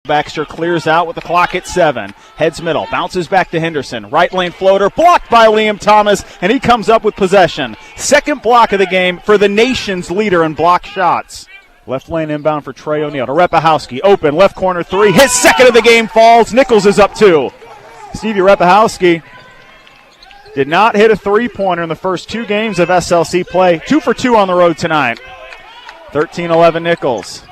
Baxter clears out with the clock at 7. Heads middle, bounces back to Henderson. Right lane floater, blocked by Liam Thomas, and he comes up with possession. Second block of the game for the nation's leader in block shots. Left lane inbound for Trey O'Neal to Repichowski. Open, left corner 3. His second of the game falls. Nicholls is up 2. Stevie Repichowski did not hit a three-pointer in the first 2 games of SLC play. 2 for 2 on the road tonight. 13-11 Nicholls.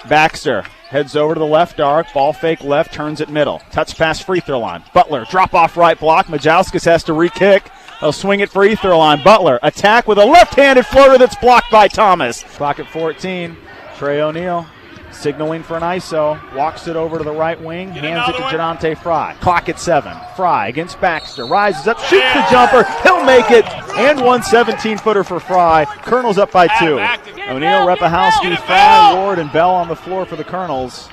Baxter heads over to the left arc. Ball fake left, turns it middle. Touch pass free throw line. Butler drop off right block. Majauskas has to re-kick. They'll swing it free throw line. Butler attack with a left-handed floater that's blocked by Thomas. Clock at 14. Trey O'Neal signaling for an ISO. Walks it over to the right wing. Hands it to Ja'Dante Frye. Clock at 7. Frye against Baxter. Rises up, shoots the jumper. He'll make it. And one 17-footer for Frye. Colonels up by 2. O'Neal, Repichowski, Frye, Ward, and Bell on the floor for the Colonels.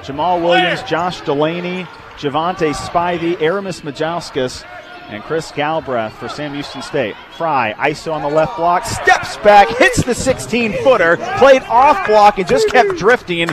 Jamal Williams, Josh Delaney, Javante Spivey, Aramis Majauskas, and Chris Galbraith for Sam Houston State. Frye, ISO on the left block, steps back, hits the 16-footer, played off block and just kept drifting.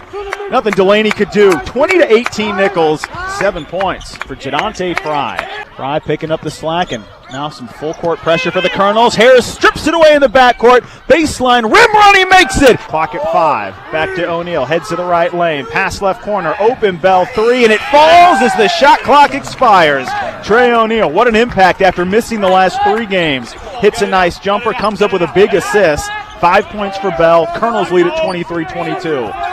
Nothing Delaney could do. 20-18 Nicholls, 7 points for Ja'Dante Frye. Frye picking up the slack and now some full court pressure for the Colonels. Harris strips it away in the backcourt. Baseline, rim run, he makes it. Clock at 5. Back to O'Neal, heads to the right lane. Pass left corner, open Bell 3, and it falls as the shot clock expires. Trey O'Neal, what an impact after missing the last 3 games. Hits a nice jumper, comes up with a big assist. 5 points for Bell. Colonels lead at 23-22.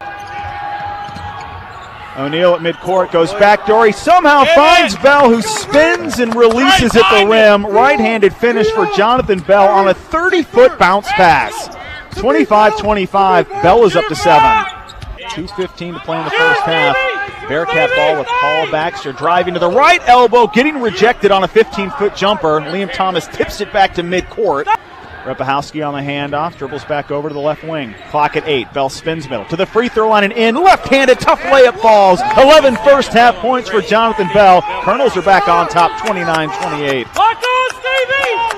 O'Neal at midcourt, goes backdoor. He somehow finds Bell, who spins and releases at the rim. Right-handed finish for Johnathan Bell on a 30-foot bounce pass. 25-25, Bell is up to 7. 2:15 to play in the first half. Bearcat ball with Paul Baxter driving to the right elbow, getting rejected on a 15-foot jumper. Liam Thomas tips it back to midcourt. Repichowski on the handoff, dribbles back over to the left wing. Clock at 8. Bell spins middle to the free throw line and in. Left-handed, tough layup falls. 11 first half points for Johnathan Bell. Colonels are back on top, 29-28.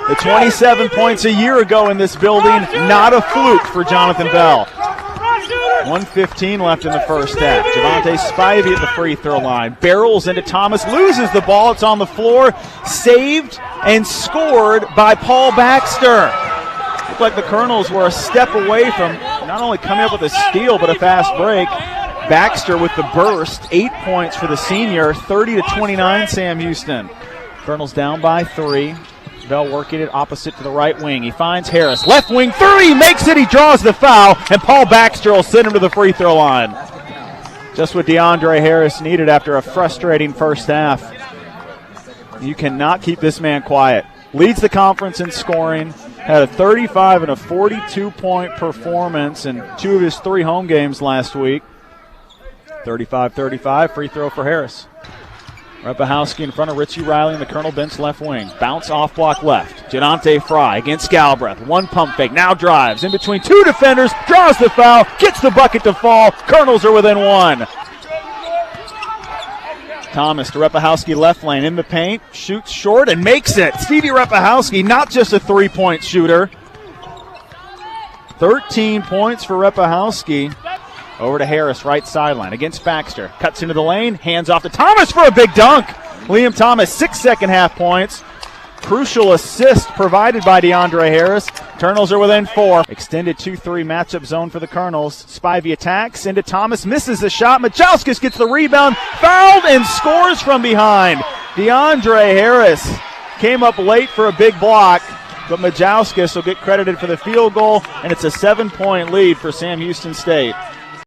The 27 points a year ago in this building, not a fluke for Johnathan Bell. 1:15 left in the first half. Javante Spivey at the free throw line. Barrels into Thomas, loses the ball. It's on the floor. Saved and scored by Paul Baxter. Looked like the Colonels were a step away from not only coming up with a steal, but a fast break. Baxter with the burst. 8 points for the senior. 30-29 Sam Houston. Colonels down by 3. Bell working it opposite to the right wing. He finds Harris. Left wing 3, makes it. He draws the foul, and Paul Baxter will send him to the free throw line. Just what DeAndre Harris needed after a frustrating first half. You cannot keep this man quiet. Leads the conference in scoring. Had a 35 and a 42-point performance in 2 of his 3 home games last week. 35-35, free throw for Harris. Repichowski in front of Richie Riley in the Colonel bench left wing. Bounce off block left. Ja'Dante Frye against Galbraith. 1 pump fake, now drives in between 2 defenders, draws the foul, gets the bucket to fall. Colonels are within 1. Thomas to Repichowski left lane in the paint, shoots short and makes it. Stevie Repichowski, not just a 3-point shooter. 13 points for Repichowski. Over to Harris, right sideline against Baxter. Cuts into the lane, hands off to Thomas for a big dunk. Liam Thomas, 6 second half points. Crucial assist provided by DeAndre Harris. Colonels are within 4. Extended 2-3 matchup zone for the Colonels. Spivey attacks into Thomas, misses the shot. Majauskas gets the rebound, fouled and scores from behind. DeAndre Harris came up late for a big block, but Majauskas will get credited for the field goal, and it's a 7-point lead for Sam Houston State.